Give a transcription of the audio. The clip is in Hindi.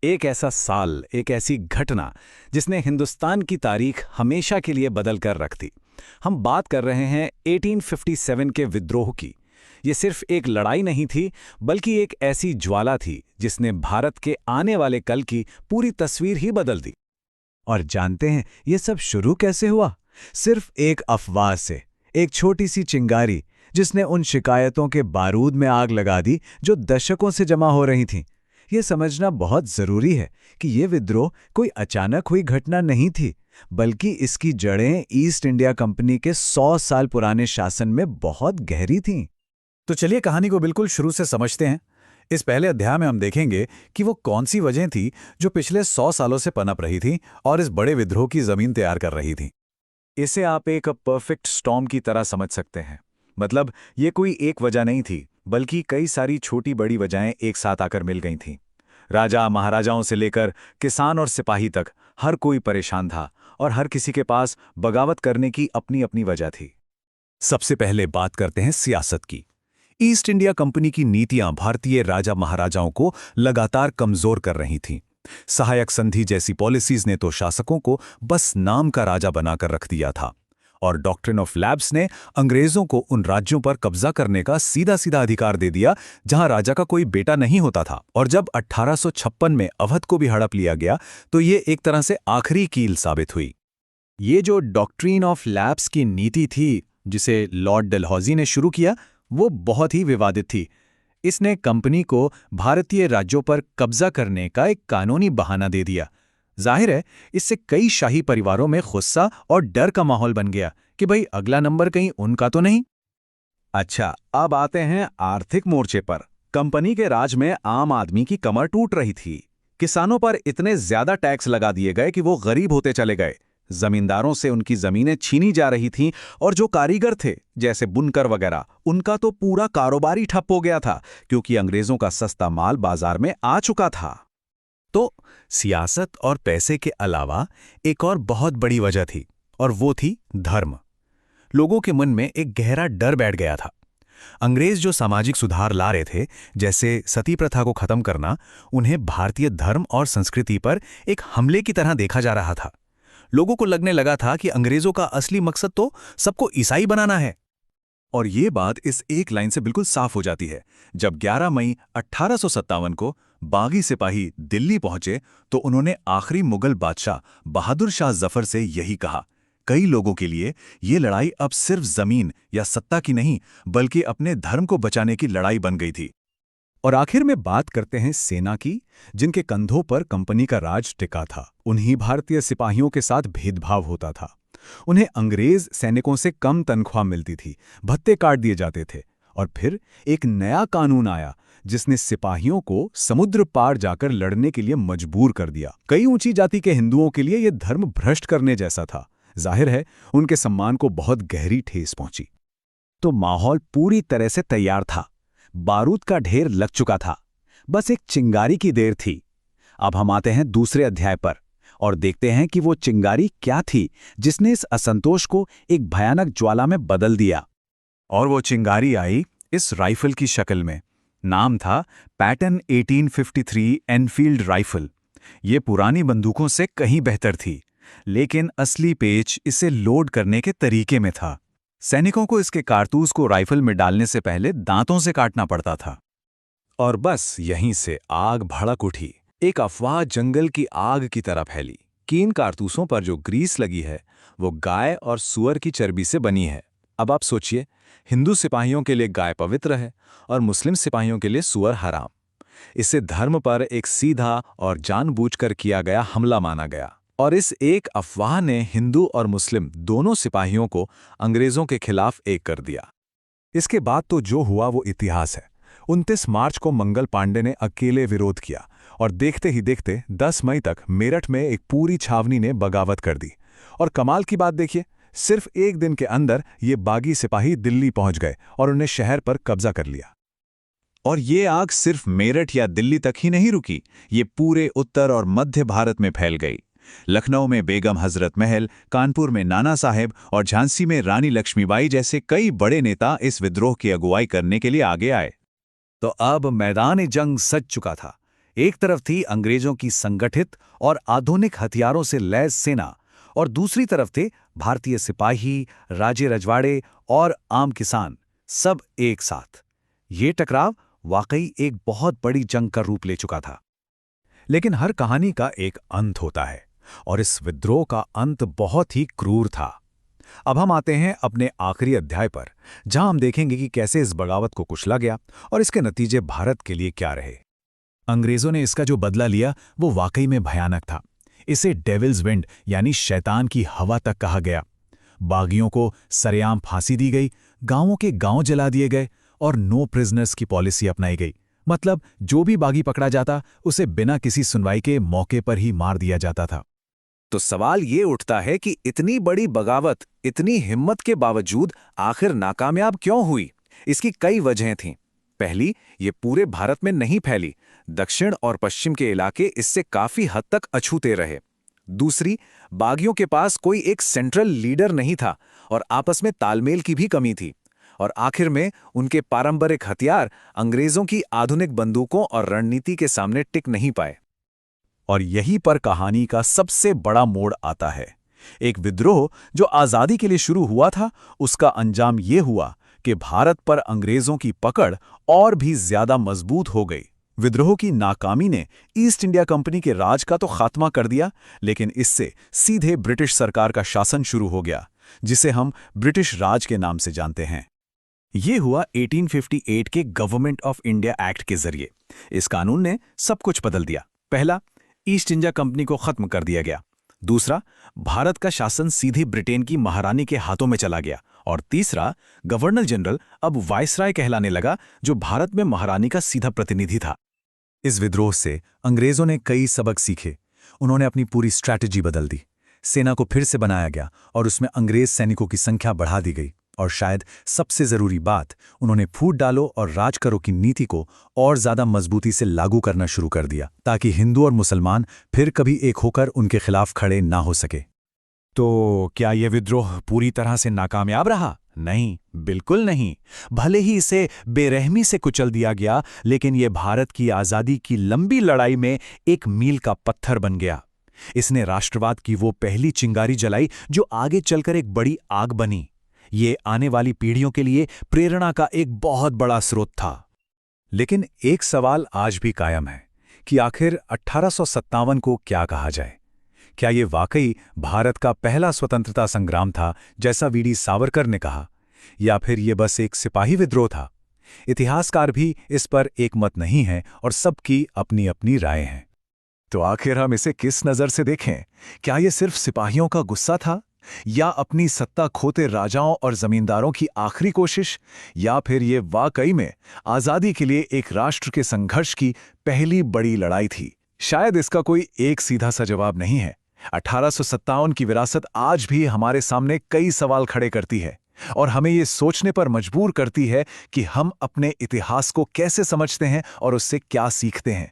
एक ऐसा साल, एक ऐसी घटना जिसने हिंदुस्तान की तारीख हमेशा के लिए बदल कर रख दी। हम बात कर रहे हैं 1857 के विद्रोह की। ये सिर्फ एक लड़ाई नहीं थी, बल्कि एक ऐसी ज्वाला थी जिसने भारत के आने वाले कल की पूरी तस्वीर ही बदल दी। और जानते हैं ये सब शुरू कैसे हुआ? सिर्फ एक अफवाह से, एक छोटी सी चिंगारी जिसने उन शिकायतों के बारूद में आग लगा दी जो दशकों से जमा हो रही थीं। ये समझना बहुत जरूरी है कि ये विद्रोह कोई अचानक हुई घटना नहीं थी, बल्कि इसकी जड़ें ईस्ट इंडिया कंपनी के 100 साल पुराने शासन में बहुत गहरी थीं। तो चलिए कहानी को बिल्कुल शुरू से समझते हैं। इस पहले अध्याय में हम देखेंगे कि वो कौन सी वजह थी जो पिछले 100 सालों से पनप रही थी और इस बड़े विद्रोह की जमीन तैयार कर रही थी। इसे आप एक परफेक्ट स्टॉर्म की तरह समझ सकते हैं। मतलब ये कोई एक वजह नहीं थी, बल्कि कई सारी छोटी बड़ी वजहें एक साथ आकर मिल गई थीं। राजा महाराजाओं से लेकर किसान और सिपाही तक हर कोई परेशान था और हर किसी के पास बगावत करने की अपनी अपनी वजह थी। सबसे पहले बात करते हैं सियासत की। ईस्ट इंडिया कंपनी की नीतियां भारतीय राजा महाराजाओं को लगातार कमजोर कर रही थीं। सहायक संधि जैसी पॉलिसीज ने तो शासकों को बस नाम का राजा बनाकर रख दिया था, और डॉक्ट्रिन ऑफ लैब्स ने अंग्रेजों को उन राज्यों पर कब्जा करने का सीधा सीधा अधिकार दे दिया जहां राजा का कोई बेटा नहीं होता था। और जब 1856 में अवध को भी हड़प लिया गया तो ये एक तरह से आखिरी कील साबित हुई। ये जो डॉक्ट्रिन ऑफ लैब्स की नीति थी, जिसे लॉर्ड डलहौजी ने शुरू किया, वो बहुत ही विवादित थी। इसने कंपनी को भारतीय राज्यों पर कब्जा करने का एक कानूनी बहाना दे दिया। जाहिर है, इससे कई शाही परिवारों में गुस्सा और डर का माहौल बन गया कि भाई अगला नंबर कहीं उनका तो नहीं। अच्छा, अब आते हैं आर्थिक मोर्चे पर। कंपनी के राज में आम आदमी की कमर टूट रही थी। किसानों पर इतने ज्यादा टैक्स लगा दिए गए कि वो गरीब होते चले गए। जमींदारों से उनकी जमीनें छीनी जा रही थीं और जो कारीगर थे, जैसे बुनकर वगैरह, उनका तो पूरा कारोबार ही ठप हो गया था, क्योंकि अंग्रेजों का सस्ता माल बाजार में आ चुका था। तो सियासत और पैसे के अलावा एक और बहुत बड़ी वजह थी, और वो थी धर्म। लोगों के मन में एक गहरा डर बैठ गया था। अंग्रेज जो सामाजिक सुधार ला रहे थे, जैसे सती प्रथा को खत्म करना, उन्हें भारतीय धर्म और संस्कृति पर एक हमले की तरह देखा जा रहा था। लोगों को लगने लगा था कि अंग्रेजों का असली मकसद तो सबको ईसाई बनाना है। और ये बात इस एक लाइन से बिल्कुल साफ हो जाती है। जब 11 मई 1857 को बागी सिपाही दिल्ली पहुंचे तो उन्होंने आखिरी मुगल बादशाह बहादुर शाह जफर से यही कहा। कई लोगों के लिए ये लड़ाई अब सिर्फ जमीन या सत्ता की नहीं, बल्कि अपने धर्म को बचाने की लड़ाई बन गई थी। और आखिर में बात करते हैं सेना की, जिनके कंधों पर कंपनी का राज टिका था। उन्हीं भारतीय सिपाहियों के साथ भेदभाव होता था। उन्हें अंग्रेज सैनिकों से कम तनख्वाह मिलती थी, भत्ते काट दिए जाते थे। और फिर एक नया कानून आया जिसने सिपाहियों को समुद्र पार जाकर लड़ने के लिए मजबूर कर दिया। कई ऊंची जाति के हिंदुओं के लिए यह धर्म भ्रष्ट करने जैसा था। जाहिर है, उनके सम्मान को बहुत गहरी ठेस पहुंची। तो माहौल पूरी तरह से तैयार था। बारूद का ढेर लग चुका था, बस एक चिंगारी की देर थी। अब हम आते हैं दूसरे अध्याय पर और देखते हैं कि वो चिंगारी क्या थी जिसने इस असंतोष को एक भयानक ज्वाला में बदल दिया। और वो चिंगारी आई इस राइफल की शक्ल में। नाम था पैटर्न 1853 एनफील्ड राइफल। ये पुरानी बंदूकों से कहीं बेहतर थी, लेकिन असली पेच इसे लोड करने के तरीके में था। सैनिकों को इसके कारतूस को राइफल में डालने से पहले दांतों से काटना पड़ता था। और बस यहीं से आग भड़क उठी। एक अफवाह जंगल की आग की तरह फैली कि इन कारतूसों पर जो ग्रीस लगी है वो गाय और सूअर की चर्बी से बनी है। अब आप सोचिए, हिंदू सिपाहियों के लिए गाय पवित्र है और मुस्लिम सिपाहियों के लिए सूअर हराम। इसे धर्म पर एक सीधा और जानबूझकर किया गया हमला माना गया। और इस एक अफवाह ने हिंदू और मुस्लिम दोनों सिपाहियों को अंग्रेजों के खिलाफ एक कर दिया। इसके बाद तो जो हुआ वो इतिहास है। 29 मार्च को मंगल पांडे ने अकेले विरोध किया और देखते ही देखते 10 मई तक मेरठ में एक पूरी छावनी ने बगावत कर दी। और कमाल की बात देखिए, सिर्फ एक दिन के अंदर ये बागी सिपाही दिल्ली पहुंच गए और उन्हें शहर पर कब्जा कर लिया। और ये आग सिर्फ मेरठ या दिल्ली तक ही नहीं रुकी, ये पूरे उत्तर और मध्य भारत में फैल गई। लखनऊ में बेगम हजरत महल, कानपुर में नाना साहेब और झांसी में रानी लक्ष्मीबाई जैसे कई बड़े नेता इस विद्रोह की अगुवाई करने के लिए आगे आए। तो अब मैदान जंग सज चुका था। एक तरफ थी अंग्रेजों की संगठित और आधुनिक हथियारों से लैस सेना और दूसरी तरफ थे भारतीय सिपाही, राजे रजवाड़े और आम किसान, सब एक साथ। ये टकराव वाकई एक बहुत बड़ी जंग का रूप ले चुका था। लेकिन हर कहानी का एक अंत होता है और इस विद्रोह का अंत बहुत ही क्रूर था। अब हम आते हैं अपने आखिरी अध्याय पर, जहां हम देखेंगे कि कैसे इस बगावत को कुचला गया और इसके नतीजे भारत के लिए क्या रहे। अंग्रेजों ने इसका जो बदला लिया वो वाकई में भयानक था। इसे डेविल्स विंड यानी शैतान की हवा तक कहा गया। बागियों को सरेआम फांसी दी गई, गांवों के गांव जला दिए गए और नो प्रिजनर्स की पॉलिसी अपनाई गई। मतलब जो भी बागी पकड़ा जाता उसे बिना किसी सुनवाई के मौके पर ही मार दिया जाता था। तो सवाल ये उठता है कि इतनी बड़ी बगावत, इतनी हिम्मत के बावजूद आखिर नाकामयाब क्यों हुई? इसकी कई वजहें थीं। पहली, ये पूरे भारत में नहीं फैली। दक्षिण और पश्चिम के इलाके इससे काफी हद तक अछूते रहे। दूसरी, बागियों के पास कोई एक सेंट्रल लीडर नहीं था और आपस में तालमेल की भी कमी थी। और आखिर में उनके पारंपरिक हथियार अंग्रेजों की आधुनिक बंदूकों और रणनीति के सामने टिक नहीं पाए। और यहीं पर कहानी का सबसे बड़ा मोड़ आता है। एक विद्रोह जो आजादी के लिए शुरू हुआ था, उसका अंजाम ये हुआ कि भारत पर अंग्रेजों की पकड़ और भी ज्यादा मजबूत हो गई। विद्रोह की नाकामी ने ईस्ट इंडिया कंपनी के राज का तो खात्मा कर दिया, लेकिन इससे सीधे ब्रिटिश सरकार का शासन शुरू हो गया, जिसे हम ब्रिटिश राज के नाम से जानते हैं। ये हुआ 1858 के गवर्नमेंट ऑफ इंडिया एक्ट के जरिए। इस कानून ने सब कुछ बदल दिया। पहला, ईस्ट इंडिया कंपनी को खत्म कर दिया गया। दूसरा, भारत का शासन सीधे ब्रिटेन की महारानी के हाथों में चला गया। और तीसरा, गवर्नर जनरल अब वायसराय कहलाने लगा, जो भारत में महारानी का सीधा प्रतिनिधि था। इस विद्रोह से अंग्रेजों ने कई सबक सीखे। उन्होंने अपनी पूरी स्ट्रैटेजी बदल दी। सेना को फिर से बनाया गया और उसमें अंग्रेज सैनिकों की संख्या बढ़ा दी गई। और शायद सबसे जरूरी बात, उन्होंने फूट डालो और राज करो की नीति को और ज्यादा मजबूती से लागू करना शुरू कर दिया, ताकि हिंदू और मुसलमान फिर कभी एक होकर उनके खिलाफ खड़े ना हो सके। तो क्या यह विद्रोह पूरी तरह से नाकामयाब रहा? नहीं, बिल्कुल नहीं। भले ही इसे बेरहमी से कुचल दिया गया, लेकिन यह भारत की आजादी की लंबी लड़ाई में एक मील का पत्थर बन गया। इसने राष्ट्रवाद की वो पहली चिंगारी जलाई जो आगे चलकर एक बड़ी आग बनी। ये आने वाली पीढ़ियों के लिए प्रेरणा का एक बहुत बड़ा स्रोत था। लेकिन एक सवाल आज भी कायम है कि आखिर 1857 को क्या कहा जाए? क्या ये वाकई भारत का पहला स्वतंत्रता संग्राम था, जैसा वीडी सावरकर ने कहा, या फिर ये बस एक सिपाही विद्रोह था? इतिहासकार भी इस पर एक मत नहीं है और सबकी अपनी अपनी राय हैं। तो आखिर हम इसे किस नज़र से देखें? क्या ये सिर्फ सिपाहियों का गुस्सा था, या अपनी सत्ता खोते राजाओं और जमींदारों की आखिरी कोशिश, या फिर ये वाकई में आजादी के लिए एक राष्ट्र के संघर्ष की पहली बड़ी लड़ाई थी? शायद इसका कोई एक सीधा सा जवाब नहीं है। 1857 की विरासत आज भी हमारे सामने कई सवाल खड़े करती है और हमें ये सोचने पर मजबूर करती है कि हम अपने इतिहास को कैसे समझते हैं और उससे क्या सीखते हैं।